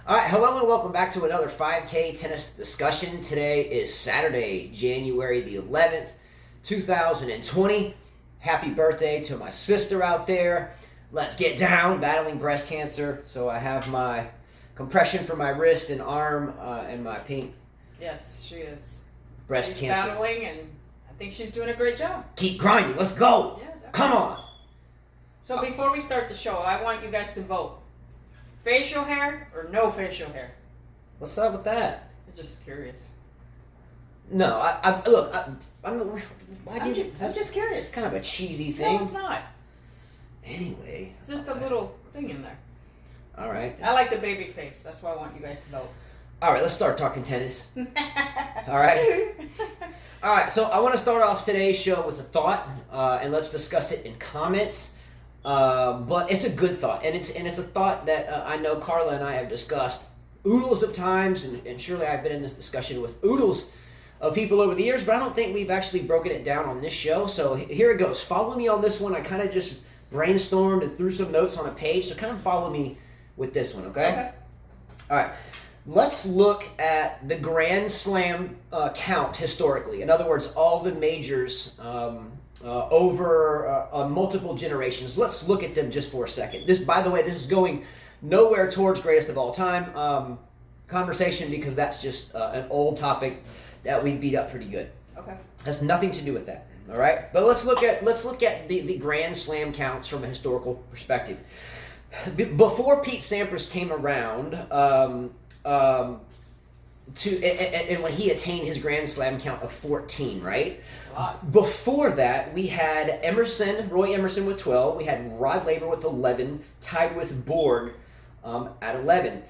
All right, hello and welcome back to another 5K tennis discussion. Today is Saturday, January the 11th, 2020. Happy birthday to my sister out there. Let's get down, battling breast cancer. So I have my compression for my wrist and arm and my pink. Yes, she is. Breast she's cancer. Battling, and I think she's doing a great job. Keep grinding. Let's go. Yeah, definitely. Come on. So before we start the show, I want you guys to vote. Facial hair or no facial hair? What's up with that? I'm just curious. No, I'm why did you? I'm just curious. It's kind of a cheesy thing. No, it's not. Anyway. It's just a little thing in there. All right. I like the baby face. That's why I want you guys to vote. All right, let's start talking tennis. All right. All right, so I want to start off today's show with a thought, and let's discuss it in comments. But it's a good thought, and it's a thought that I know Carla and I have discussed oodles of times, and surely I've been in this discussion with oodles of people over the years, but I don't think we've actually broken it down on this show. So here it goes. Follow me on this one. I kind of just brainstormed and threw some notes on a page, so kind of follow me with this one, okay? All right. Let's look at the Grand Slam count historically. In other words, all the majors over multiple generations. Let's look at them just for a second. This, by the way, this is going nowhere towards greatest of all time conversation because that's just an old topic that we beat up pretty good. Okay. Has nothing to do with that. All right, but let's look at the Grand Slam counts from a historical perspective. Before Pete Sampras came around, and when he attained his Grand Slam count of 14, right? That's a lot. Before that, we had Roy Emerson with 12. We had Rod Laver with 11, tied with Borg at 11.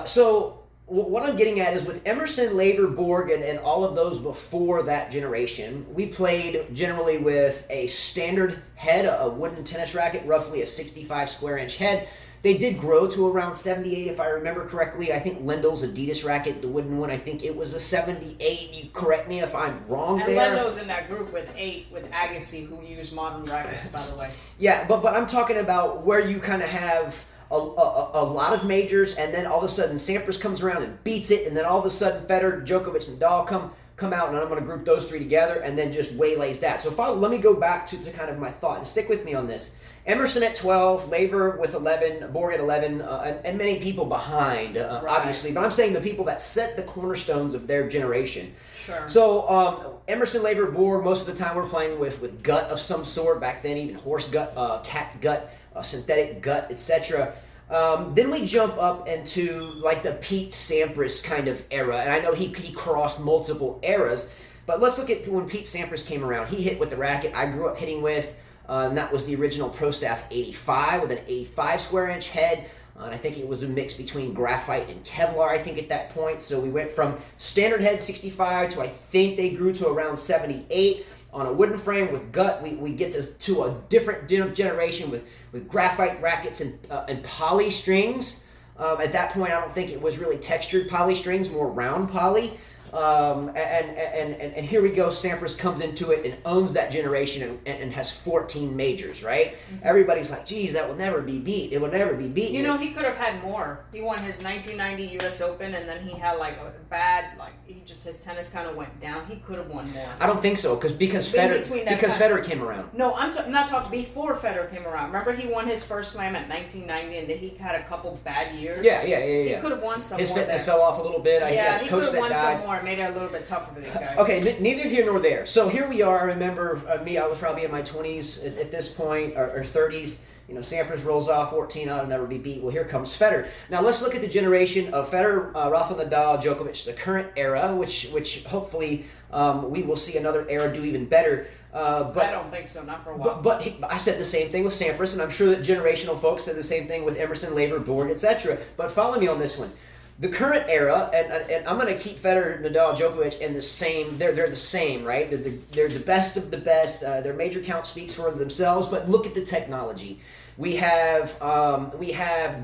So what I'm getting at is with Emerson, Laver, Borg, and all of those before that generation, we played generally with a standard head, a wooden tennis racket, roughly a 65 square inch head. They did grow to around 78, if I remember correctly. I think Lendl's Adidas racket, the wooden one, I think it was a 78. You correct me if I'm wrong And there. Lendo's in that group with 8 with Agassi, who used modern rackets, by the way. Yeah, but I'm talking about where you kind of have a lot of majors, and then all of a sudden Sampras comes around and beats it, and then all of a sudden Federer, Djokovic, and Nadal come out, and I'm going to group those three together, and then just waylays that. So let me go back to kind of my thought, and stick with me on this. Emerson at 12, Laver with 11, Borg at 11, and many people behind, obviously. But I'm saying the people that set the cornerstones of their generation. Sure. So Emerson, Laver, Borg, most of the time we're playing with gut of some sort. Back then, even horse gut, cat gut, synthetic gut, etc. Then we jump up into like the Pete Sampras kind of era. And I know he crossed multiple eras. But let's look at when Pete Sampras came around. He hit with the racket I grew up hitting with. And that was the original Pro Staff 85 with an 85 square inch head. And I think it was a mix between graphite and Kevlar, I think, at that point. So we went from standard head 65 to I think they grew to around 78 on a wooden frame with gut. We get to a different generation with graphite rackets and poly strings. At that point, I don't think it was really textured poly strings, more round poly. And here we go. Sampras comes into it and owns that generation and has 14 majors, right? Mm-hmm. Everybody's like, geez, that will never be beat. It will never be beat. You know, he could have had more. He won his 1990 U.S. Open, and then he had like a bad, his tennis kind of went down. He could have won more. I don't think so, because Federer came around. No, I'm not talking before Federer came around. Remember, he won his first slam at 1990, and then he had a couple bad years. Yeah. He could have won some more. His fitness fell off a little bit. He could have won some more. Made it a little bit tougher for these guys. Okay, neither here nor there. So here we are. I remember I was probably in my 20s at this point, or 30s. You know, Sampras rolls off 14, I'll never be beat. Well, here comes Federer. Now let's look at the generation of Federer, Rafa, Nadal, Djokovic, the current era, which hopefully we will see another era do even better. But I don't think so, not for a while. But I said the same thing with Sampras, and I'm sure that generational folks said the same thing with Emerson, Laver, Borg, etc. But follow me on this one. The current era, and I'm going to keep Federer, Nadal, Djokovic in the same. They're the same, right? They're the best of the best. Their major count speaks for themselves. But look at the technology. We have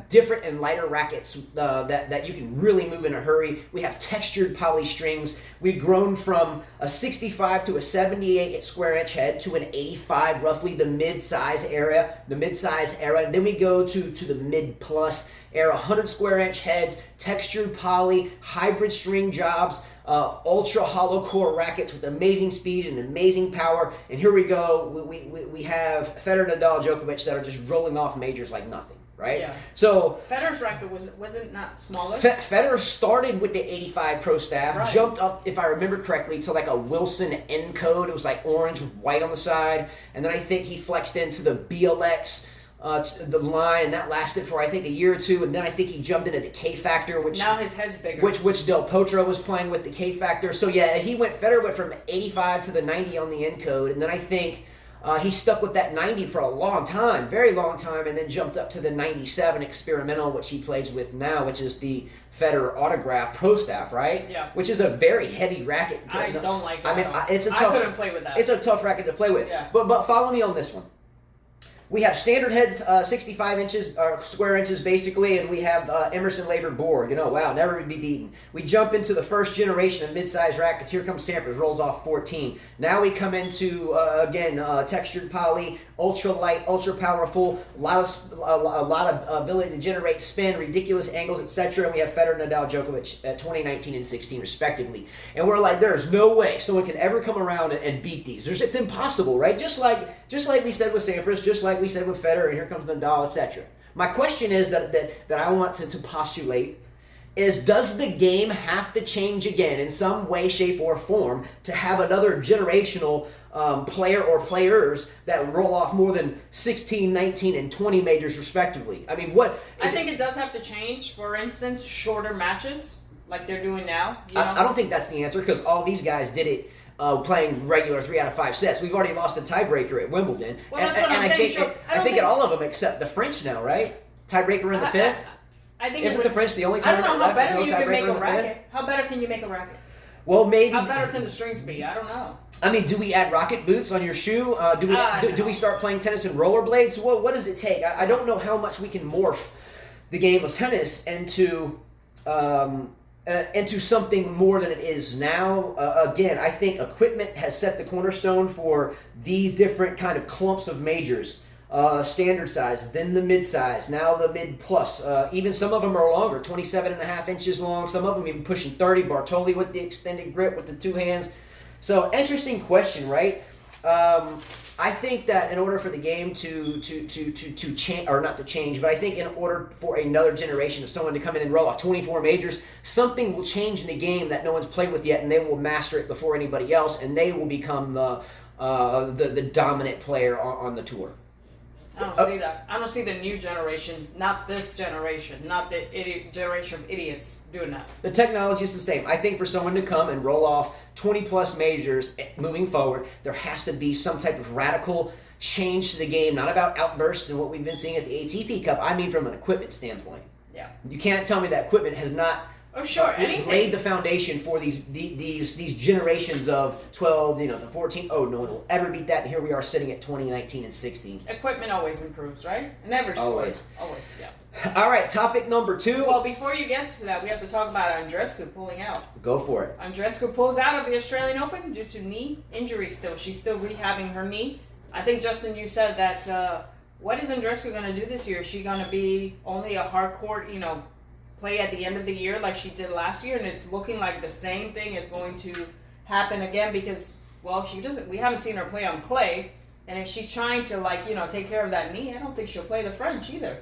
different and lighter rackets that you can really move in a hurry. We have textured poly strings. We've grown from a 65 to a 78 square inch head to an 85, roughly the mid-size era. And then we go to the mid plus, era 100 square inch heads, textured poly, hybrid string jobs, ultra hollow core rackets with amazing speed and amazing power. And here we go. We have Federer, Nadal, Djokovic that are just rolling off majors like nothing. Right? Yeah. So Federer's racket wasn't not smaller. Federer started with the 85 Pro Staff, right. Jumped up, if I remember correctly, to like a Wilson N code. It was like orange with white on the side, and then I think he flexed into the BLX, the line, and that lasted for I think a year or two, and then I think he jumped into the K Factor, which now his head's bigger. Which Del Potro was playing with the K Factor. So yeah, Federer went from 85 to the 90 on the N code, and then I think. He stuck with that 90 for a long time, very long time, and then jumped up to the 97 experimental, which he plays with now, which is the Federer Autograph Pro Staff, right? Yeah. Which is a very heavy racket. I don't like that. I mean, I couldn't play with that. It's a tough racket to play with. Yeah. But follow me on this one. We have standard heads, 65 inches, or square inches basically, and we have Emerson Labor Borg. Wow, never be beaten. We jump into the first generation of mid-size rackets. Here comes Sampras, rolls off 14. Now we come into, again, textured poly, ultra light, ultra powerful, a lot of ability to generate spin, ridiculous angles, etc. And we have Federer, Nadal, Djokovic at 2019 and 16 respectively. And we're like, there's no way someone can ever come around and beat these. It's impossible, right? Just like we said with Sampras, just like we said with Federer, and here comes Nadal, etc. My question is that I want to postulate is, does the game have to change again in some way, shape, or form to have another generational player or players that roll off more than 16, 19, and 20 majors respectively? I mean, I think it does have to change. For instance, shorter matches like they're doing now. I don't think that's the answer, because all these guys did it playing regular 3 out of 5 sets. We've already lost a tiebreaker at Wimbledon. Well, that's what I'm saying. I think at all of them except the French now, right? Tiebreaker in the fifth? I think Isn't the French the only tiebreaker left? I don't know how better no you can make a racket. fifth? How better can you make a racket? Well, maybe. How better can the strings be? I don't know. I mean, do we add rocket boots on your shoe? Do we start playing tennis in rollerblades? What does it take? I don't know how much we can morph the game of tennis into something more than it is now. Again, I think equipment has set the cornerstone for these different kind of clumps of majors. Standard size, then the mid size, now the mid plus. Even some of them are longer, 27.5 inches long. Some of them even pushing 30. Bartoli with the extended grip with the 2 hands. So interesting question, right? I think that in order for the game to change, or not to change, but I think in order for another generation of someone to come in and roll off 24 majors, something will change in the game that no one's played with yet, and they will master it before anybody else, and they will become the dominant player on the tour. I don't see that. I don't see the new generation, not this generation, not the generation of idiots doing that. The technology is the same. I think for someone to come and roll off 20 plus majors moving forward, there has to be some type of radical change to the game, not about outbursts and what we've been seeing at the ATP Cup. I mean from an equipment standpoint. Yeah. You can't tell me that equipment has not laid the foundation for these generations of 12, the 14. Oh, no one will ever beat that. And here we are sitting at 2019 and 16. Equipment always improves, right? In every sport. Always, yeah. All right, topic number 2. Well, before you get to that, we have to talk about Andreescu pulling out. Go for it. Andreescu pulls out of the Australian Open due to knee injury still. She's still rehabbing her knee. I think, Justin, you said that, what is Andreescu going to do this year? Is she going to be only a hardcourt, play at the end of the year like she did last year, and it's looking like the same thing is going to happen again because, well, we haven't seen her play on clay, and if she's trying to take care of that knee, I don't think she'll play the French either.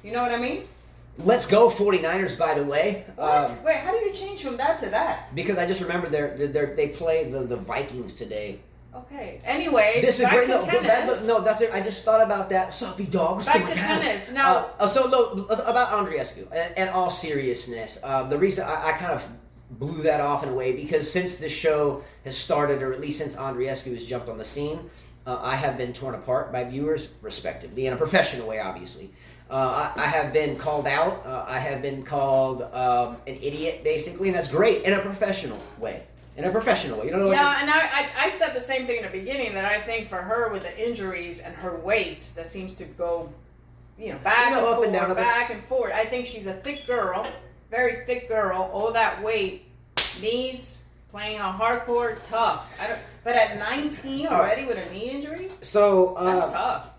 You know what I mean? Let's go 49ers, by the way. What? Wait, how do you change from that to that? Because I just remember they play the Vikings today. Okay. Anyways, back to tennis. That's it. I just thought about that. Soppy dog. Back to tennis. Now. About Andreescu, in all seriousness, the reason I kind of blew that off in a way because since the show has started, or at least since Andreescu has jumped on the scene, I have been torn apart by viewers, respectively, in a professional way, obviously. I have been called out. I have been called an idiot, basically, and that's great in a professional way. You don't know. Yeah, and I said the same thing in the beginning, that I think for her with the injuries and her weight that seems to go, back and forth. I think she's a thick girl, very thick girl. All that weight, knees, playing on hardcourt, tough. But at 19 already with a knee injury, so that's tough.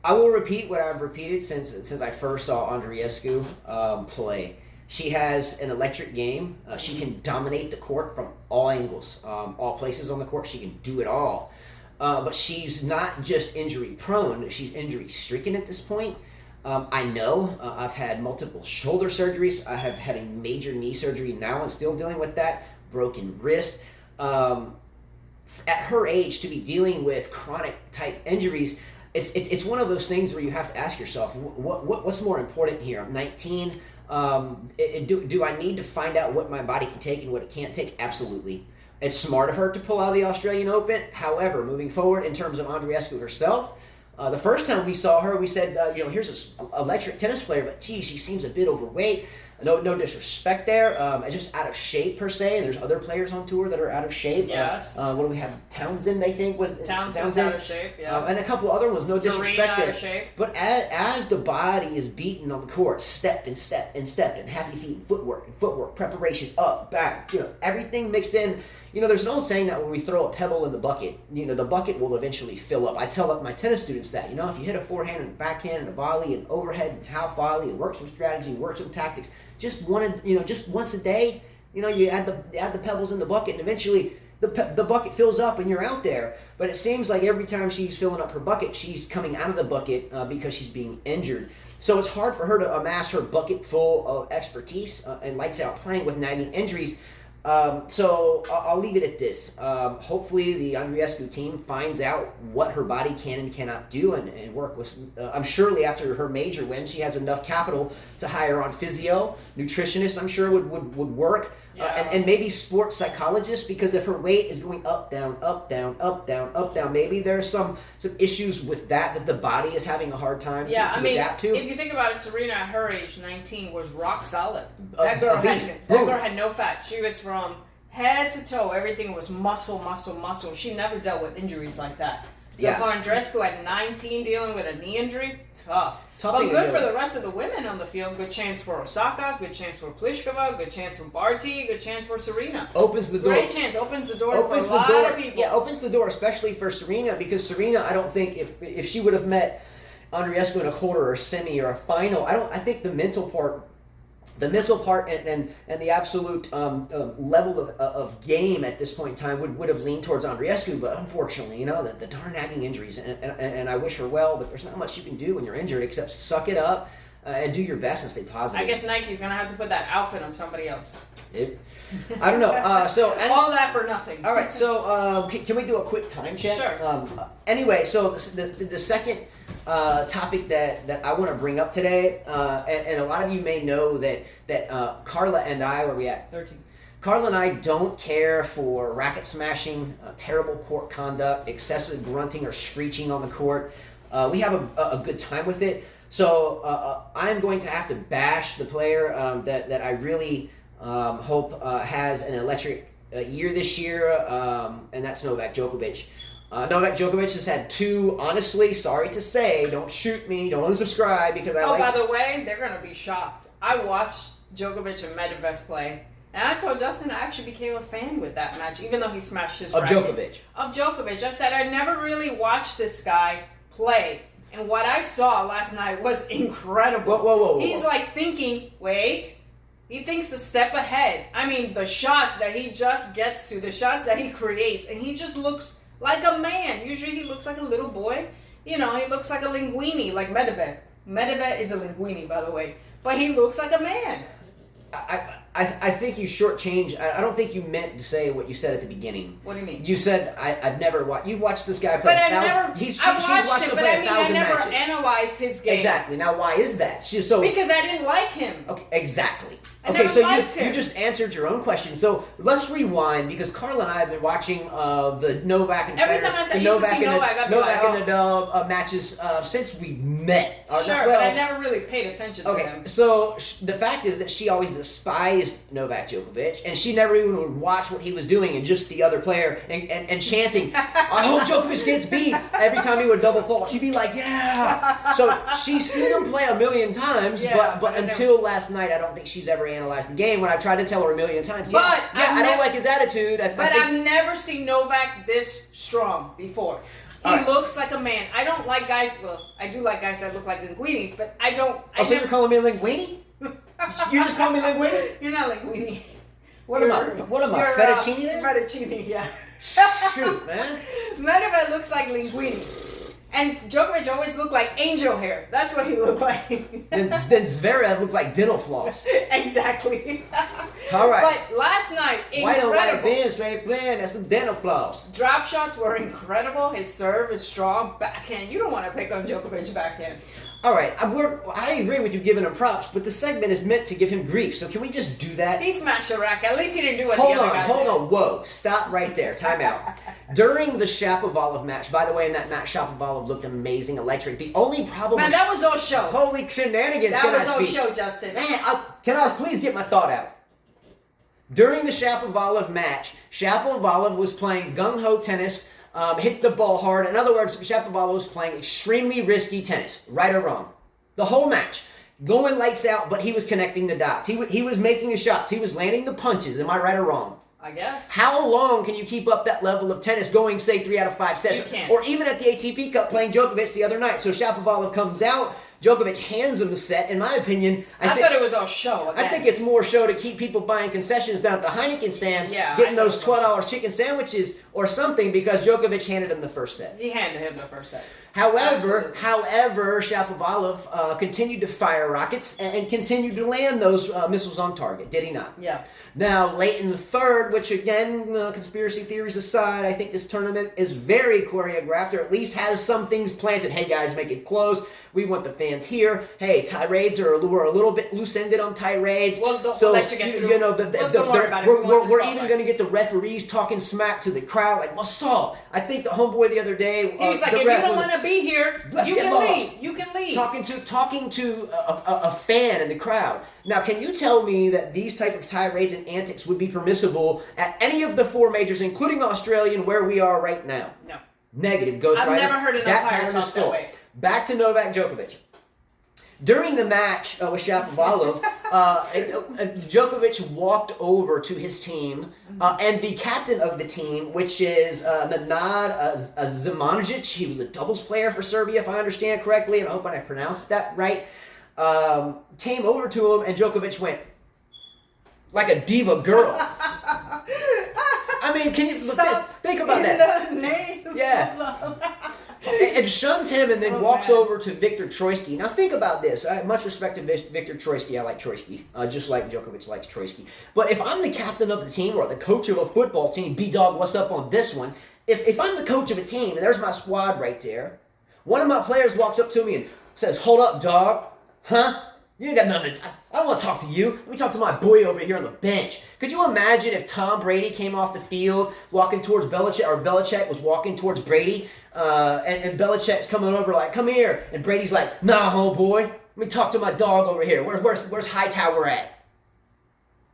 I will repeat what I've repeated since I first saw Andreescu play. She has an electric game. She can dominate the court from all angles, all places on the court. She can do it all. But she's not just injury prone. She's injury stricken at this point. I know I've had multiple shoulder surgeries. I have had a major knee surgery now and still dealing with that. Broken wrist. At her age, to be dealing with chronic type injuries, it's one of those things where you have to ask yourself, what's more important here? I'm 19. Do I need to find out what my body can take and what it can't take? Absolutely. It's smart of her to pull out of the Australian Open. However, moving forward in terms of Andreescu herself, the first time we saw her, we said, here's this electric tennis player, but geez, she seems a bit overweight. No disrespect there. Just out of shape per se. And there's other players on tour that are out of shape. Yes. What do we have? Townsend, I think. Townsend's out of shape. Yeah. And a couple other ones. No Serena disrespect there. out of shape. But as the body is beaten on the court, step and step and step, and happy feet and footwork, preparation, up, back, everything mixed in. There's an old saying that when we throw a pebble in the bucket, the bucket will eventually fill up. I tell my tennis students that, if you hit a forehand and a backhand and a volley and overhead and half volley and work some strategy, work some tactics, just once a day, you add the pebbles in the bucket and eventually the bucket fills up and you're out there. But it seems like every time she's filling up her bucket, she's coming out of the bucket because she's being injured. So it's hard for her to amass her bucket full of expertise and lights out playing with nagging injuries. So I'll leave it at this. Hopefully the Andreescu team finds out what her body can and cannot do and work with. I'm surely after her major win, she has enough capital to hire on physio, nutritionists. I'm sure would work, and maybe sports psychologists, because if her weight is going up, down, up, down, up, down, up, down, maybe there's some issues with that the body is having a hard time to adapt to. If you think about it, Serena at her age, 19, was rock solid. That girl had no fat. She was from head to toe. Everything was muscle, muscle, muscle. She never dealt with injuries like that. So for Andreescu at 19 dealing with a knee injury, tough. But good for the rest of the women on the field. Good chance for Osaka, good chance for Pliskova, good chance for Barty, good chance for Serena. Opens the door. Great chance. Opens the door for a lot of people. Yeah, opens the door especially for Serena, because Serena, I don't think if she would have met Andreescu in a quarter or a semi or a final, I think the mental part and the absolute level of game at this point in time would have leaned towards Andreescu, but unfortunately, the darn nagging injuries, and I wish her well, but there's not much you can do when you're injured except suck it up and do your best and stay positive. I guess Nike's going to have to put that outfit on somebody else. I don't know. All that for nothing. All right, so can we do a quick time check? Sure. Anyway, so the second topic that I want to bring up today, and a lot of you may know that Carla and I, where we at? 13. Carla and I don't care for racket smashing, terrible court conduct, excessive grunting or screeching on the court. We have a good time with it. So I'm going to have to bash the player that I really hope has an electric year this year, and that's Novak Djokovic. Novak Djokovic has had two, honestly, sorry to say, don't shoot me, don't unsubscribe, because by the way, they're going to be shocked. I watched Djokovic and Medvedev play, and I told Justin I actually became a fan with that match, even though he smashed his racket. Of Djokovic. I said I never really watched this guy play, and what I saw last night was incredible. Whoa. He's like thinking, wait, he thinks a step ahead. I mean, the shots that he just gets to, the shots that he creates, and he just looks like a man. Usually he looks like a little boy. He looks like a linguini, like Medvedev. Medvedev is a linguini, by the way. But he looks like a man. I think you shortchanged. I don't think you meant to say what you said at the beginning. What do you mean? You said I've never watched. You've watched this guy play. But I've watched him, but I never analyzed his game. Exactly. Now, why is that? Because I didn't like him. Okay. Exactly. I never liked him. You just answered your own question. So let's rewind, because Carla and I have been watching the Novak and every time I said used to see Novak, I'd be Novak and Nadal matches since we met. But I never really paid attention to them. So the fact is that she always despised Novak Djokovic, and she never even would watch what he was doing and just the other player and chanting, I hope Djokovic gets beat every time he would double fault. She'd be like, yeah. So she's seen him play a million times, but until last night, I don't think she's ever analyzed the game. When I tried to tell her a million times, I don't like his attitude. I've never seen Novak this strong before. All right. looks like a man. I don't like guys. Well, I do like guys that look like linguinis, but I don't. Oh, so you're calling me a linguini? You just call me linguini? You're not linguini. What am I? Fettuccine then? Fettuccine, yeah. Shoot, man. None of it looks like linguini. And Djokovic always looked like angel hair. That's what he looked like. then Zverev looked like dental floss. Exactly. All right. But last night, White on white incredible. bins, straight blend. That's some dental floss. Drop shots were incredible. His serve is strong. Backhand. You don't want to pick on Djokovic backhand. All right, I agree with you giving him props, but the segment is meant to give him grief. So can we just do that? He smashed a racket. At least he didn't do what Hold the other guy did. on. Whoa, stop right there. Time out. During the Shapovalov match, by the way, in that match, Shapovalov looked amazing, electric. The only problem Man, that was all show. Holy shenanigans, That can was I all speak? show, Justin. Man, can I please get my thought out? During the Shapovalov match, Shapovalov was playing gung-ho tennis, hit the ball hard. In other words, Shapovalov was playing extremely risky tennis, right or wrong. The whole match. Going lights out, but he was connecting the dots. He was making his shots. He was landing the punches. Am I right or wrong? I guess. How long can you keep up that level of tennis going, say, 3 out of 5 sets? You can't. Or even at the ATP Cup playing Djokovic the other night. So Shapovalov comes out. Djokovic hands him the set. In my opinion, I thought it was all show. Again. I think it's more show to keep people buying concessions down at the Heineken stand, Yeah, getting I those thought it was $12 chicken sandwiches or something because Djokovic handed him the first set. He handed him the first set. However, Absolutely. Shapovalov continued to fire rockets and continued to land those missiles on target, did he not? Yeah. Now, late in the third, which again, conspiracy theories aside, I think this tournament is very choreographed, or at least has some things planted. Hey guys, make it close. We want the fans here. Hey, tirades we're a little bit loose-ended on tirades. Well, don't so let you get through. You know, Don't worry about it. We want we're the even spotlight. going to get the referees talking smack to the crowd, like, what's up? I think the homeboy the other day, He was like, the if you ref don't was- want to be here, Let's you get can lost. leave. You can leave. talking to a fan in the crowd. Now, can you tell me that these type of tirades and antics would be permissible at any of the 4 majors, including Australian, where we are right now? No. Negative, Ghost I've Rider. never heard an That umpire pattern talk is that full. way. Back to Novak Djokovic. During the match with Shapovalov, Djokovic walked over to his team, and the captain of the team, which is Nenad Zimonjic, he was a doubles player for Serbia, if I understand correctly, and I hope I pronounced that right, came over to him, and Djokovic went like a diva girl. I mean, can you think about that? In the name Yeah. of love. And shuns him and then Oh, walks man. over to Viktor Troicki. Now think about this. I have much respect to Viktor Troicki. I like Troicki, just like Djokovic likes Troicki. But if I'm the captain of the team or the coach of a football team, B-Dog, what's up on this one? If I'm the coach of a team, and there's my squad right there, one of my players walks up to me and says, "Hold up, dog. Huh? You ain't got nothing. I don't want to talk to you. Let me talk to my boy over here on the bench." Could you imagine if Tom Brady came off the field walking towards Belichick, or Belichick was walking towards Brady, and Belichick's coming over like, "Come here," and Brady's like, "Nah, homeboy. Let me talk to my dog over here. Where's Hightower at?"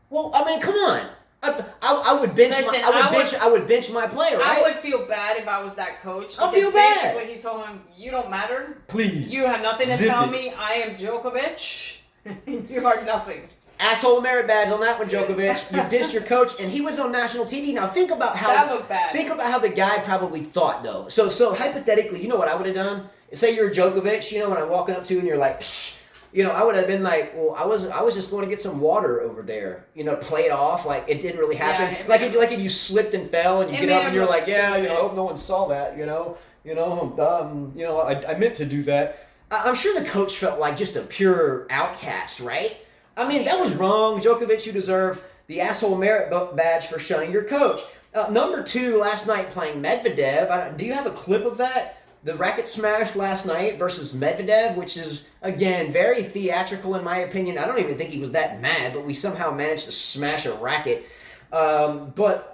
Well, I mean, come on. I would bench. Listen, I would bench my player. Right? I would feel bad if I was that coach. I'll Because feel bad. basically he told him, you don't matter. Please. You have nothing to Zip tell it. me. I am Djokovic. You are nothing. Asshole merit badge on that one, Djokovic. You dissed your coach, and he was on national TV. Now think about how That looked bad. Think about how the guy probably thought, though. So hypothetically, you know what I would have done? Say you're Djokovic, you know, when I'm walking up to you and you're like, psh, you know, I would have been like, well, I was just going to get some water over there, you know, play it off like it didn't really happen. Yeah, like if you slipped and fell and you It get made up him and you're look like, yeah, you know, I stupid. hope no one saw that, you know, I meant to do that. I'm sure the coach felt like just a pure outcast, right? I mean, that was wrong. Djokovic, you deserve the asshole merit badge for shunning your coach. Number 2, last night playing Medvedev. Do you have a clip of that? The racket smash last night versus Medvedev, which is, again, very theatrical in my opinion. I don't even think he was that mad, but we somehow managed to smash a racket. But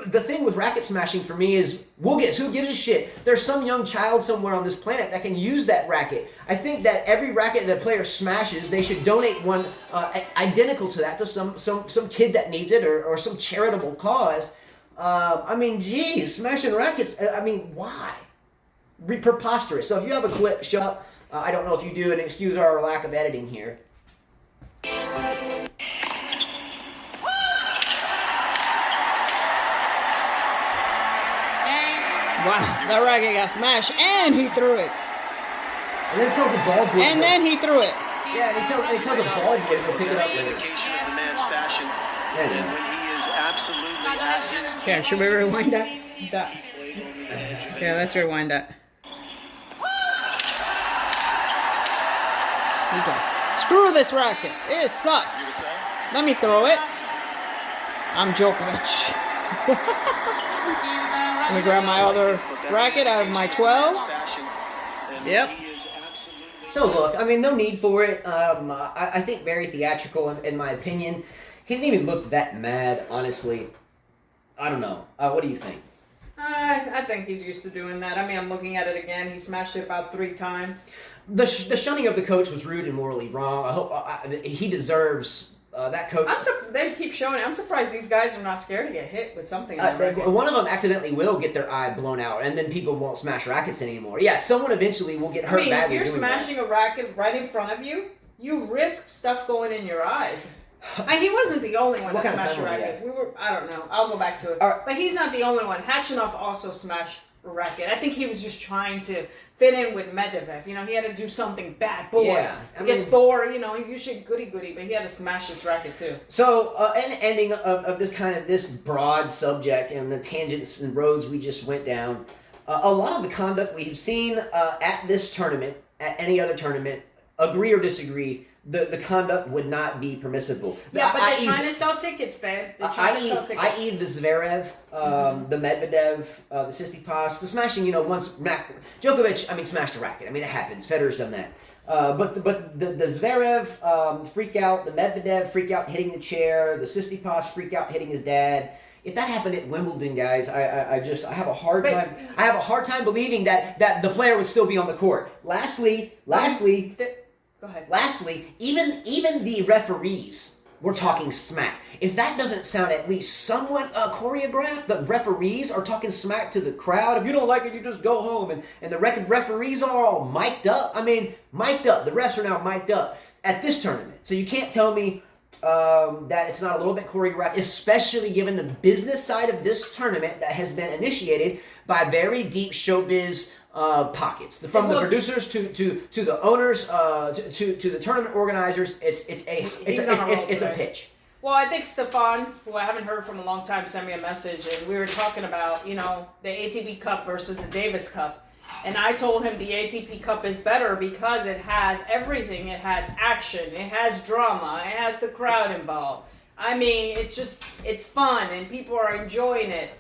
the thing with racket smashing for me is, who gives a shit? There's some young child somewhere on this planet that can use that racket. I think that every racket that a player smashes, they should donate one identical to that to some kid that needs it or some charitable cause. I mean, geez, smashing rackets, I mean, why? Preposterous. So if you have a clip, show up. I don't know if you do, and excuse our lack of editing here. that racket got smashed, and he threw it. And then he tells the ball boy. And then he threw it. Yeah, and he tells the ball boy to go pick it up. Indication of the man's passion. And when he is absolutely at his Yeah, should we rewind that? Yeah, let's rewind that. He's like, screw this racket. It sucks. Let me throw it. I'm Djokovic. Let me grab my other racket out of my 12. Yep. So look, I mean, no need for it. I think very theatrical, in my opinion. He didn't even look that mad, honestly. I don't know. What do you think? I think he's used to doing that. I mean, I'm looking at it again. He smashed it about 3 times. The shunning of the coach was rude and morally wrong. I hope he deserves that coach. They keep showing it. I'm surprised these guys are not scared to get hit with something. One of them accidentally will get their eye blown out, and then people won't smash rackets anymore. Yeah, someone eventually will get hurt badly. If you're smashing a racket right in front of you, you risk stuff going in your eyes. He wasn't the only one that smashed a racket. I don't know. I'll go back to it. Right. But he's not the only one. Hatchinoff also smashed a racket. I think he was just trying to fit in with Medvedev. You know, he had to do something bad boy. Yeah, Thor, you know, he's usually goody-goody, but he had to smash his racket too. So, an ending of this broad subject and the tangents and roads we just went down, a lot of the conduct we've seen at this tournament, at any other tournament, agree or disagree, the conduct would not be permissible. Yeah, but they're trying to sell tickets, babe. They're trying to sell tickets. I.e. the Zverev, the Medvedev, the Tsitsipas, the smashing, once Djokovic, smashed a racket. It happens. Federer's done that. But the Zverev freak out, the Medvedev freak out hitting the chair, the Tsitsipas freak out hitting his dad. If that happened at Wimbledon, guys, I have a hard time. I have a hard time believing that the player would still be on the court. Lastly, go ahead. Lastly, even the referees were talking smack. If that doesn't sound at least somewhat choreographed, the referees are talking smack to the crowd. If you don't like it, you just go home. And the referees are all mic'd up. Mic'd up. The refs are now mic'd up at this tournament. So you can't tell me that it's not a little bit choreographed, especially given the business side of this tournament that has been initiated by very deep showbiz pockets. From the producers to the owners to the tournament organizers, it's a pitch. Well, I think Stefan, who I haven't heard from a long time, sent me a message, and we were talking about the ATP Cup versus the Davis Cup. And I told him the ATP Cup is better because it has everything. It has action. It has drama. It has the crowd involved. It's fun and people are enjoying it.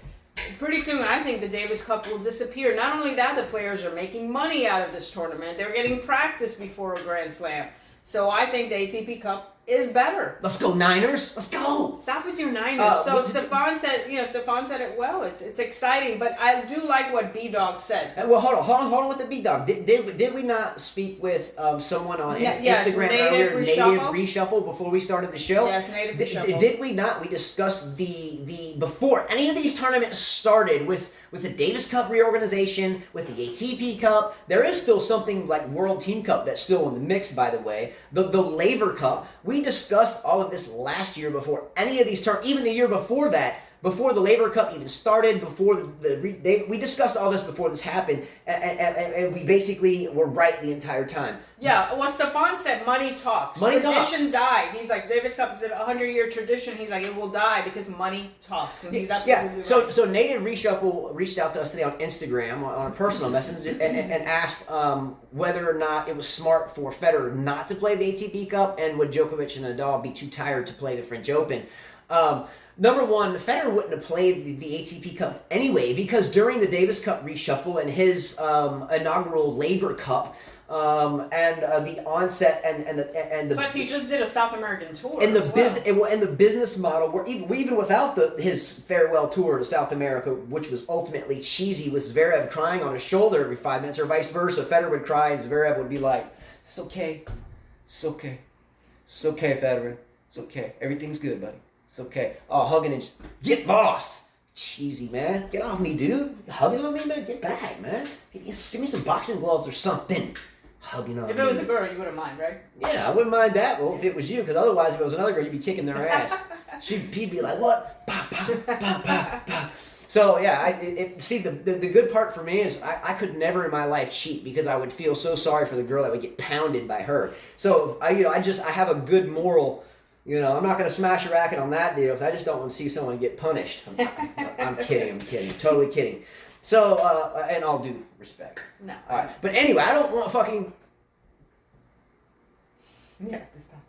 Pretty soon, I think the Davis Cup will disappear. Not only that, the players are making money out of this tournament. They're getting practice before a Grand Slam. So I think the ATP Cup is better. Let's go Niners. Let's go. Stop with your Niners. Stefan said it well. It's exciting, but I do like what B-Dog said. Well, hold on with the B-Dog. Did we not speak with someone on Instagram earlier, Native Reshuffle, before we started the show? Yes, Native Reshuffle. Did we not? We discussed the before any of these tournaments started with the Davis Cup reorganization, with the ATP Cup. There is still something like World Team Cup that's still in the mix, by the way. The Laver Cup. We discussed all of this last year before any of these tournaments, even the year before that, before the Laver Cup even started, we discussed all this before this happened, and we basically were right the entire time. Yeah, well, Stefan said money talks. Tradition died. He's like, Davis Cup is a 100-year tradition. He's like, it will die because money talks. And he's absolutely right. So Native Reshuffle reached out to us today on Instagram on a personal message and asked whether or not it was smart for Federer not to play the ATP Cup, and would Djokovic and Nadal be too tired to play the French Open. Number one, Federer wouldn't have played the ATP Cup anyway, because during the Davis Cup reshuffle and his inaugural Laver Cup, and the onset and the plus he just did a South American tour and the business model where even without his farewell tour to South America, which was ultimately cheesy with Zverev crying on his shoulder every 5 minutes, or vice versa, Federer would cry and Zverev would be like, "It's okay, Federer, it's okay, everything's good, buddy." It's okay. Oh, hugging and get bossed. Cheesy, man. Get off me, dude. You're hugging on me, man? Get back, man. Give me some boxing gloves or something. Hugging on me. If it was a girl, you wouldn't mind, right? Yeah, I wouldn't mind that. Well, if it was you, because otherwise, if it was another girl, you'd be kicking their ass. He'd be like, what? Bah, bah, bah, bah, bah. So yeah, see the good part for me is I could never in my life cheat because I would feel so sorry for the girl that would get pounded by her. So I have a good moral. I'm not going to smash a racket on that deal because I just don't want to see someone get punished. I'm kidding, totally kidding. So and all due respect. No. All right, but anyway, I don't want fucking. Yeah, to stop.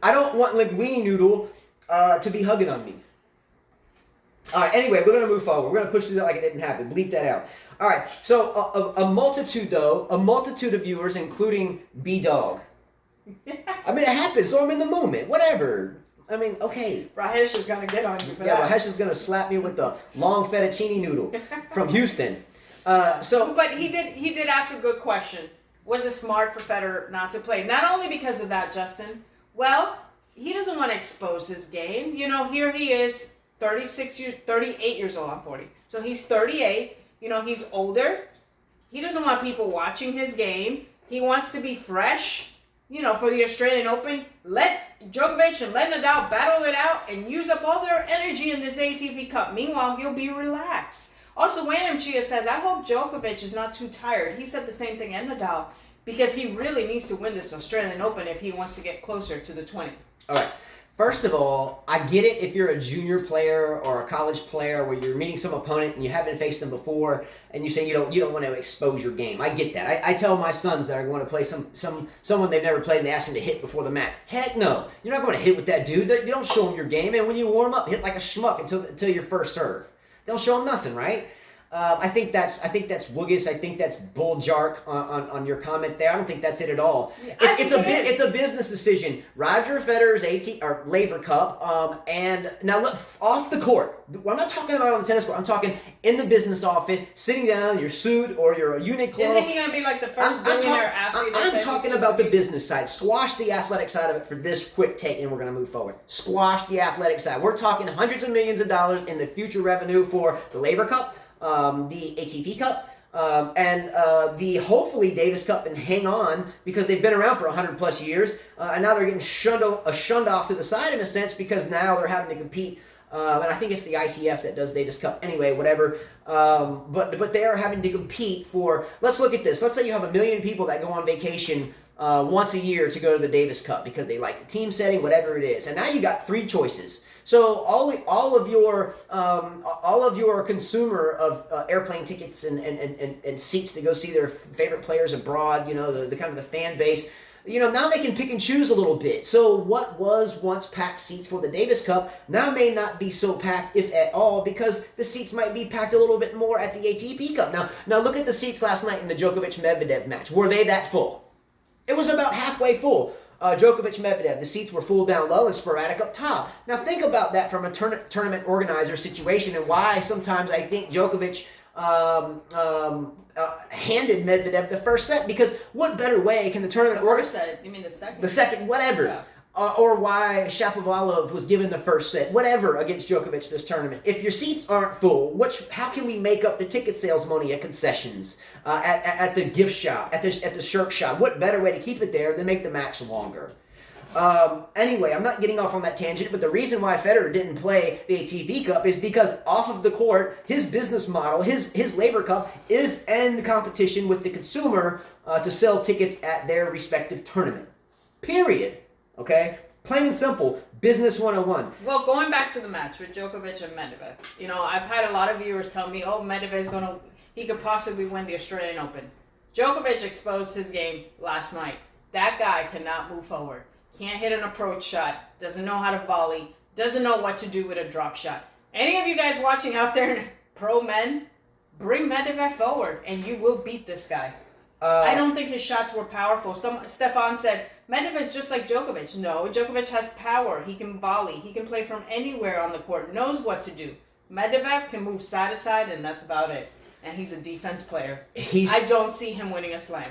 I don't want Linguini Noodle to be hugging on me. All right, anyway, we're going to move forward. We're going to push through that like it didn't happen. Bleep that out. All right, so a multitude of viewers, including B-Dog. I mean, it happens, so I'm in the moment. Whatever. I mean, okay. Rahesh is going to get on you for that. Rahesh is going to slap me with the long fettuccine noodle from Houston. But he did ask a good question. Was it smart for Federer not to play? Not only because of that, Justin. Well, he doesn't want to expose his game. Here he is, 38 years old. I'm 40. So he's 38. He's older. He doesn't want people watching his game. He wants to be fresh. For the Australian Open, let Djokovic and let Nadal battle it out and use up all their energy in this ATP Cup. Meanwhile, he'll be relaxed. Also, Wayne Chia says, I hope Djokovic is not too tired. He said the same thing at Nadal because he really needs to win this Australian Open if he wants to get closer to the 20. All right. First of all, I get it if you're a junior player or a college player where you're meeting some opponent and you haven't faced them before and you say you don't want to expose your game. I get that. I tell my sons that I want to play someone they've never played and they ask them to hit before the match. Heck no. You're not going to hit with that dude. You don't show them your game. And when you warm up, hit like a schmuck until your first serve. Don't show them nothing, right? I think that's woogus. I think that's bull jark on your comment there. I don't think that's it at all. It's a business decision. Roger Federer's Laver Cup, and now look off the court. I'm not talking about on the tennis court. I'm talking in the business office, sitting down in your suit or your Uniqlo. Isn't he going to be like the first billionaire athlete? I'm talking about the business side. Squash the athletic side of it for this quick take, and we're going to move forward. Squash the athletic side. We're talking hundreds of millions of dollars in the future revenue for the Laver Cup. The ATP Cup, and the hopefully Davis Cup, and hang on because they've been around for 100 plus years, and now they're getting shunned off to the side in a sense because now they're having to compete. And I think it's the ITF that does Davis Cup anyway, whatever. But they are having to compete for. Let's look at this. Let's say you have 1 million people that go on vacation once a year to go to the Davis Cup because they like the team setting, whatever it is, and now you got 3 choices. So all of your consumer of airplane tickets and seats to go see their favorite players abroad, the kind of the fan base, now they can pick and choose a little bit. So what was once packed seats for the Davis Cup now may not be so packed, if at all, because the seats might be packed a little bit more at the ATP Cup. Now look at the seats last night in the Djokovic-Medvedev match. Were they that full? It was about halfway full. Djokovic-Medvedev, the seats were full down low and sporadic up top. Now think about that from a tournament organizer situation and why sometimes I think Djokovic handed Medvedev the first set, because what better way can the tournament organizer... The first set, you mean the second? The second, whatever. Yeah. Or why Shapovalov was given the first set, whatever, against Djokovic this tournament. If your seats aren't full, how can we make up the ticket sales money at concessions, at the gift shop, at the shirt shop? What better way to keep it there than make the match longer? Anyway, I'm not getting off on that tangent, but the reason why Federer didn't play the ATP Cup is because off of the court, his business model, his Laver Cup, is end competition with the consumer to sell tickets at their respective tournament. Period. Okay? Plain and simple. Business 101. Well, going back to the match with Djokovic and Medvedev, I've had a lot of viewers tell me, Medvedev's he could possibly win the Australian Open. Djokovic exposed his game last night. That guy cannot move forward. Can't hit an approach shot. Doesn't know how to volley. Doesn't know what to do with a drop shot. Any of you guys watching out there, pro men, bring Medvedev forward and you will beat this guy. I don't think his shots were powerful. Stefan said, Medvedev is just like Djokovic. No, Djokovic has power. He can volley. He can play from anywhere on the court. Knows what to do. Medvedev can move side to side, and that's about it. And he's a defense player. I don't see him winning a slam.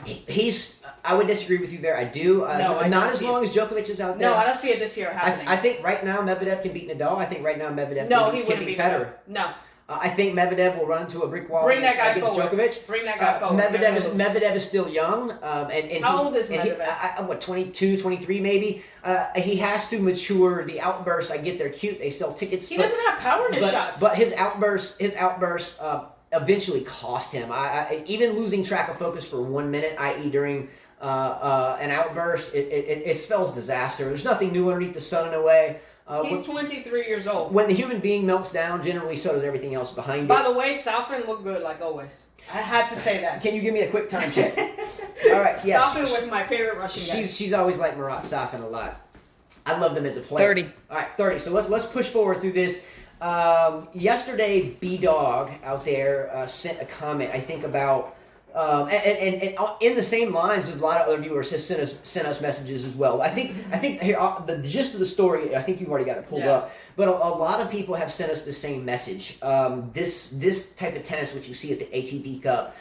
I would disagree with you there. I do. Not as long as Djokovic is out there. No, I don't see it this year happening. I think right now Medvedev can beat Nadal. I think right now Medvedev can beat Federer. No. I think Medvedev will run into a brick wall Bring that guy against forward. Djokovic. Bring that guy forward. Medvedev is still young. And How old is Medvedev? What, 22, 23 maybe? He has to mature. The outbursts, I get they're cute. They sell tickets. He doesn't have power in his shots. But his outbursts eventually cost him. Even losing track of focus for 1 minute, i.e. during an outburst, it spells disaster. There's nothing new underneath the sun in a way. He's 23 years old. When the human being melts down, generally so does everything else behind it. By the way, Southern looked good like always. I had to say that. Can you give me a quick time check? All right. Yes. Southern was my favorite Russian guy. She's always liked Marat Safin a lot. I love them as a player. 30. All right, 30. So let's push forward through this. Yesterday, B-Dog out there sent a comment, I think, about and in the same lines as a lot of other viewers has sent us messages as well. I think here the gist of the story. I think you've already got it pulled up, but a lot of people have sent us the same message. This type of tennis, which you see at the ATP Cup,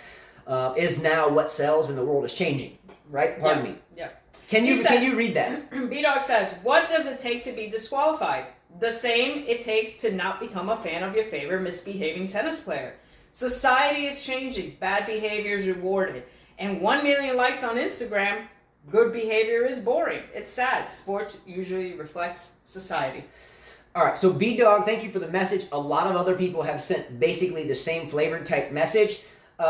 is now what sells, and the world is changing. Right? Pardon me. Yeah. Can you read that? B-Dog says, "What does it take to be disqualified? The same it takes to not become a fan of your favorite misbehaving tennis player. Society is changing. Bad behavior is rewarded. And 1 million likes on Instagram, good behavior is boring. It's sad. Sport usually reflects society." All right, so B-Dog, thank you for the message. A lot of other people have sent basically the same flavored type message.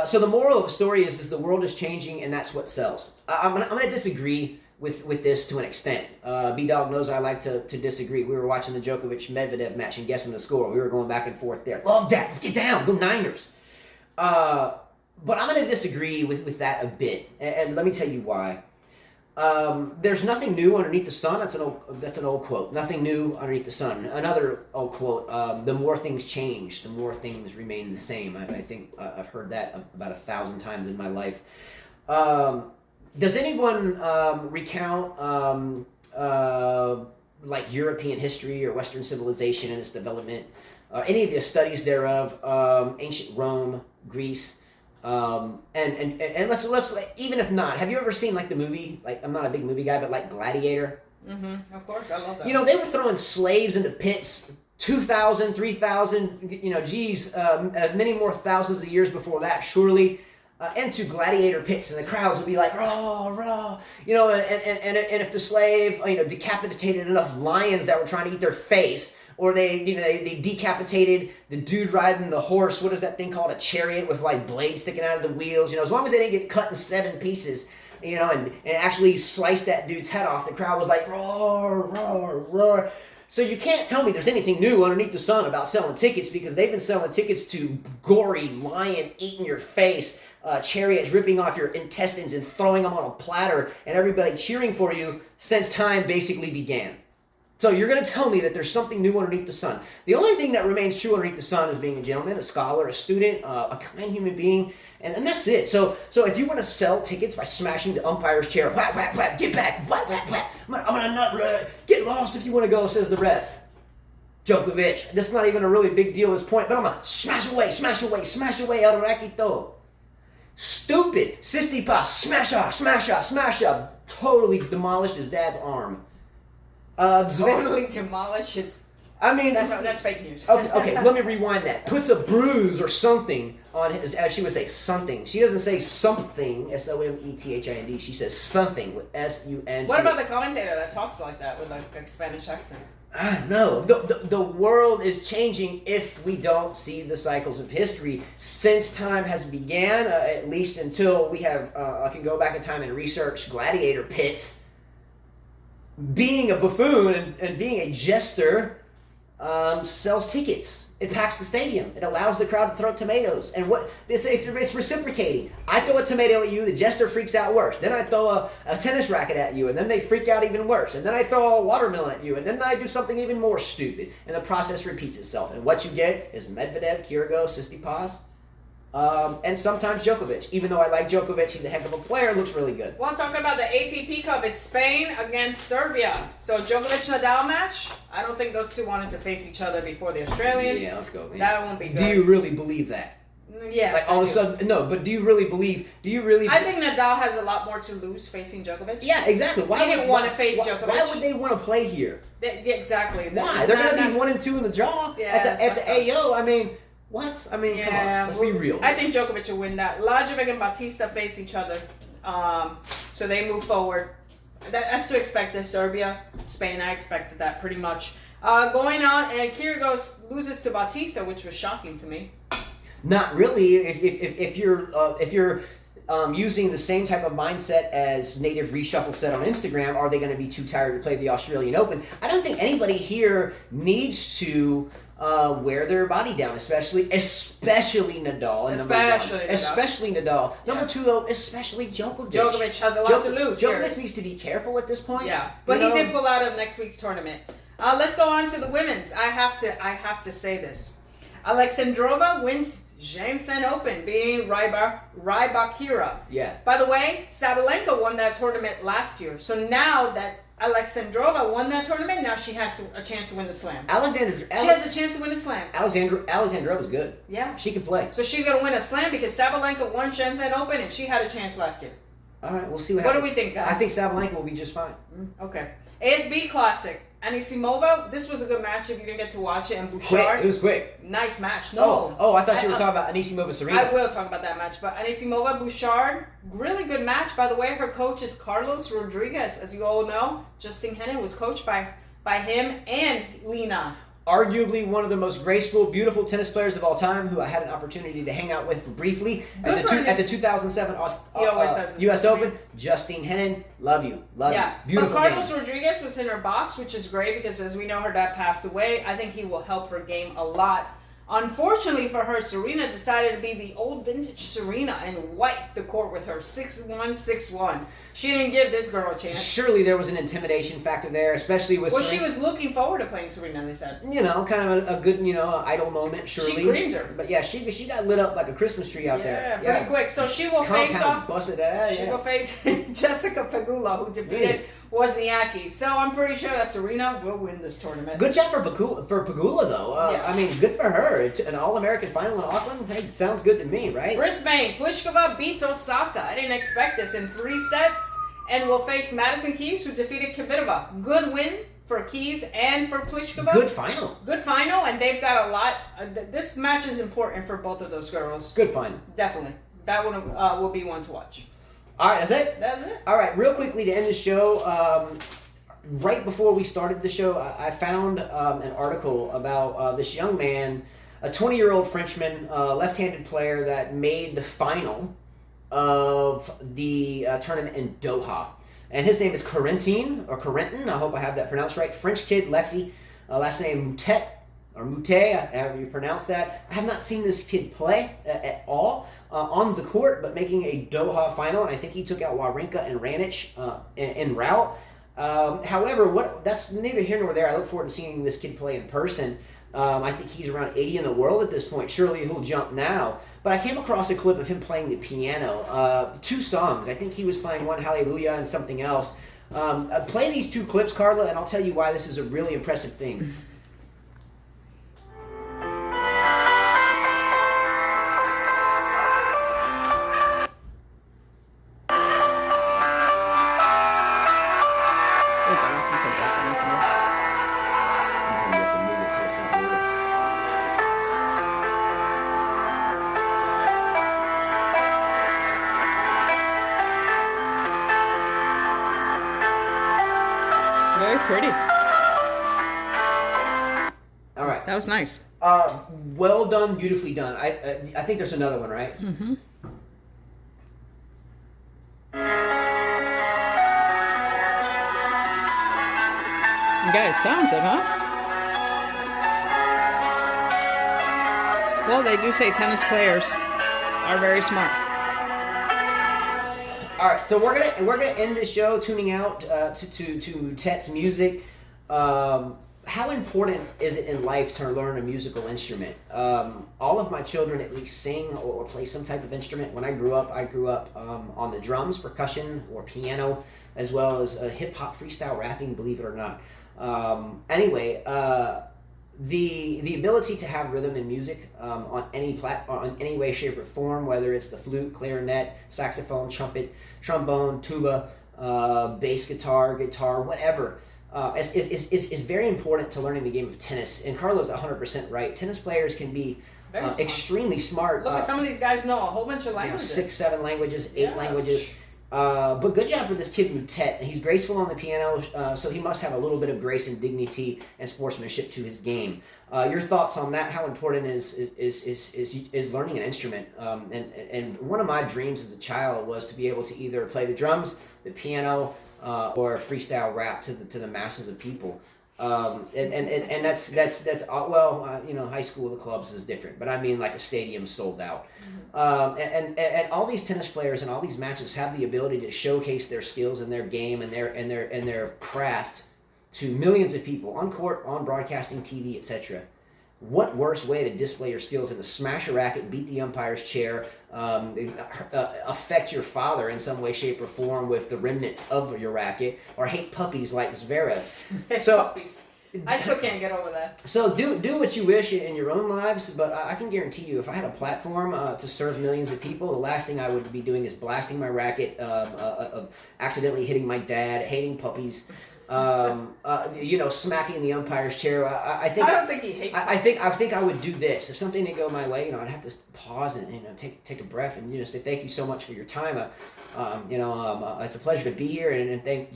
So the moral of the story is the world is changing, and that's what sells. I'm gonna disagree with this to an extent. B-Dog knows I like to disagree. We were watching the Djokovic-Medvedev match and guessing the score. We were going back and forth there. Love that. Let's get down. Go Niners. But I'm going to disagree with that a bit. And let me tell you why. There's nothing new underneath the sun. That's an old quote. Nothing new underneath the sun. Another old quote. The more things change, the more things remain the same. I think I've heard that about 1,000 times in my life. Does anyone recount like European history or Western civilization and its development? Any of the studies thereof, ancient Rome, Greece, and let's even if not, have you ever seen like the movie? Like, I'm not a big movie guy, but like Gladiator. Mm-hmm. Of course, I love that. You know, they were throwing slaves into pits 2,000, 3,000. Many more thousands of years before that, surely. Into gladiator pits, and the crowds would be like, "Raw, raw," and if the slave, decapitated enough lions that were trying to eat their face, or they decapitated the dude riding the horse. What is that thing called? A chariot with like blades sticking out of the wheels. As long as they didn't get cut in 7 pieces, and actually slice that dude's head off, the crowd was like, "Roar, roar, roar." So you can't tell me there's anything new underneath the sun about selling tickets, because they've been selling tickets to gory lion eating your face, chariots ripping off your intestines and throwing them on a platter, and everybody cheering for you since time basically began. So you're going to tell me that there's something new underneath the sun. The only thing that remains true underneath the sun is being a gentleman, a scholar, a student, a kind human being, and that's it. So if you want to sell tickets by smashing the umpire's chair, whap, whap, whap, get back, whap, whap, whap, I'm gonna not get lost if you want to go, says the ref. Djokovic, that's not even a really big deal at this point, but I'm gonna smash away, el raquito. Stupid. Tsitsipas, smash up. Totally demolished his dad's arm. Totally demolish his. I mean, that's fake news. Okay, let me rewind that. Puts a bruise or something on his, as she would say, something. She doesn't say something, S-O-M-E-T-H-I-N-D. She says something with S-U-N-T. What about the commentator that talks like that with like a Spanish accent? I don't know. The world is changing if we don't see the cycles of history since time has began, at least until we have, I can go back in time and research gladiator pits. Being a buffoon and being a jester sells tickets. It packs the stadium. It allows the crowd to throw tomatoes. And it's reciprocating. I throw a tomato at you, the jester freaks out worse. Then I throw a tennis racket at you, and then they freak out even worse. And then I throw a watermelon at you, and then I do something even more stupid. And the process repeats itself. And what you get is Medvedev, Kyrgios, Tsitsipas, and sometimes Djokovic. Even though I like Djokovic, he's a heck of a player, looks really good. Well, talking about the ATP Cup, it's Spain against Serbia. So Djokovic-Nadal match, I don't think those two wanted to face each other before the Australian. Yeah, let's go, man. That won't be good. Do you really believe that? Yes. Like all of a sudden, no, but do you really believe, I think Nadal has a lot more to lose facing Djokovic. Yeah, exactly. He didn't want to face Djokovic. Why would they want to play here? Exactly. Why? They're going to be 1 and 2 in the draw at the AO. I mean, What? I mean, come Yeah, on. Let's be real. I think Djokovic will win that. Lajovic and Batista face each other. So they move forward. That's to expect in Serbia. Spain, I expected that pretty much. Going on, and Kyrgios loses to Batista, which was shocking to me. Not really. If you're using the same type of mindset as Native Reshuffle said on Instagram, are they going to be too tired to play the Australian Open? I don't think anybody here needs to wear their body down, especially Nadal. Especially Nadal. Number two, though, especially Djokovic. Djokovic has a lot to lose. Djokovic needs to be careful at this point. Yeah, but he did pull out of next week's tournament. Let's go on to the women's. I have to say this. Alexandrova wins Shenzhen Open, beating Rybakina. Yeah. By the way, Sabalenka won that tournament last year. So now that Alexandrova won that tournament, now she has a chance to win the Slam. She has a chance to win the Slam. Alexandrova's good. Yeah. She can play. So she's going to win a Slam because Sabalenka won Shenzhen Open and she had a chance last year. All right, we'll see what happens. What do we think, guys? I think Sabalenka will be just fine. Okay. ASB Classic. Anisimova, this was a good match if you didn't get to watch it. And Bouchard. It was quick. Nice match. No. Oh, I thought you were talking about Anisimova Serena. I will talk about that match. But Anisimova Bouchard, really good match. By the way, her coach is Carlos Rodriguez. As you all know, Justine Henin was coached by him and Lena. Arguably one of the most graceful, beautiful tennis players of all time, who I had an opportunity to hang out with briefly at the 2007 U.S. Open. Justine Henin, love you. Beautiful. But Carlos Rodriguez was in her box, which is great because, as we know, her dad passed away. I think he will help her game a lot. Unfortunately for her, Serena decided to be the old vintage Serena and wipe the court with her 6-1, 6-1. She didn't give this girl a chance. Surely there was an intimidation factor there, especially with Serena. She was looking forward to playing Serena, they said. Kind of a good, idol moment, surely. She creamed her. But yeah, she got lit up like a Christmas tree out there. Yeah, pretty quick. So she will face off. She will face Jessica Pegula, who defeated Wozniacki. So I'm pretty sure that Serena will win this tournament. Good job for Pegula, though. I mean, good for her. An All-American final in Auckland. Hey, sounds good to me, right? Brisbane, Pliskova beats Osaka. I didn't expect this in 3 sets. And will face Madison Keys, who defeated Kvitova. Good win for Keys and for Pliskova. Good final, and they've got a lot. This match is important for both of those girls. Good final. Definitely. That one will be one to watch. All right, that's it? That's it. All right, real quickly to end the show, right before we started the show, I found an article about this young man, a 20-year-old Frenchman, left-handed player that made the final of the tournament in Doha. And his name is Corentin, I hope I have that pronounced right. French kid, lefty, last name Moutet, or Moutet, however you pronounce that. I have not seen this kid play at all on the court, but making a Doha final, and I think he took out Wawrinka and Raonic en route. However, that's neither here nor there. I look forward to seeing this kid play in person. I think he's around 80 in the world at this point. Surely he'll jump now. But I came across a clip of him playing the piano. 2 songs. I think he was playing one Hallelujah and something else. Play these 2 clips, Carla, and I'll tell you why this is a really impressive thing. Very pretty. All right. That was nice. Well done, beautifully done. I think there's another one, right? Mm-hmm. You guys talented, huh? Well, they do say tennis players are very smart. All right, so we're gonna end this show tuning out to Tet's music. How important is it in life to learn a musical instrument? All of my children at least sing or play some type of instrument. When I grew up on the drums, percussion, or piano, as well as hip hop freestyle rapping. Believe it or not. Anyway, the ability to have rhythm in music on any way, shape, or form, whether it's the flute, clarinet, saxophone, trumpet, trombone, tuba, bass guitar, whatever, is very important to learning the game of tennis. And Carlo's 100% right. Tennis players can be Very smart. Extremely smart. Look at some of these guys know a whole bunch of languages. 6, 7 languages, 8 Yeah. languages. But good job for this kid Mutet. He's graceful on the piano, so he must have a little bit of grace and dignity and sportsmanship to his game. Your thoughts on that? How important is learning an instrument? And one of my dreams as a child was to be able to either play the drums, the piano, or freestyle rap to the masses of people. And that's high school, the clubs is different, but I mean like a stadium sold out. And all these tennis players and all these matches have the ability to showcase their skills and their game and their craft to millions of people on court, on broadcasting, TV, etc. What worse way to display your skills than to smash a racket, beat the umpire's chair, affect your father in some way, shape, or form with the remnants of your racket, or hate puppies like Zverev. So, Puppies. I still can't get over that. So do what you wish in your own lives, but I can guarantee you, if I had a platform to serve millions of people, the last thing I would be doing is blasting my racket, accidentally hitting my dad, hating puppies. Smacking the umpire's chair. I don't think he hates. I think I would do this if something didn't go my way. I'd have to pause and take a breath and say thank you so much for your time. It's a pleasure to be here, and thank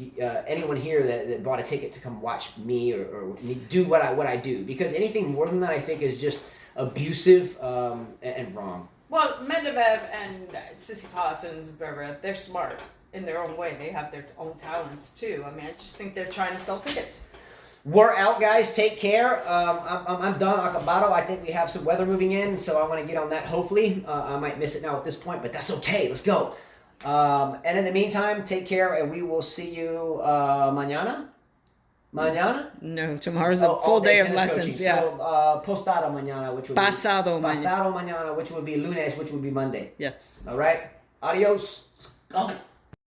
anyone here that bought a ticket to come watch me or do what I do, because anything more than that I think is just abusive and wrong. Well, Medvedev and Tsitsipas and Zverev, they're smart in their own way. They have their own talents too. I mean, I just think they're trying to sell tickets. We're out, guys. Take care. I'm done Acabado. I think we have some weather moving in, so I want to get on that, hopefully. I might miss it now at this point, but that's okay. Let's go. And in the meantime, take care, and we will see you mañana? Mañana? No, tomorrow's a full day of lessons, coaching. yeah. So, postado mañana, which would Pasado be... Pasado mañana, which would be lunes, which would be Monday. Yes. All right? Adios. Let's go.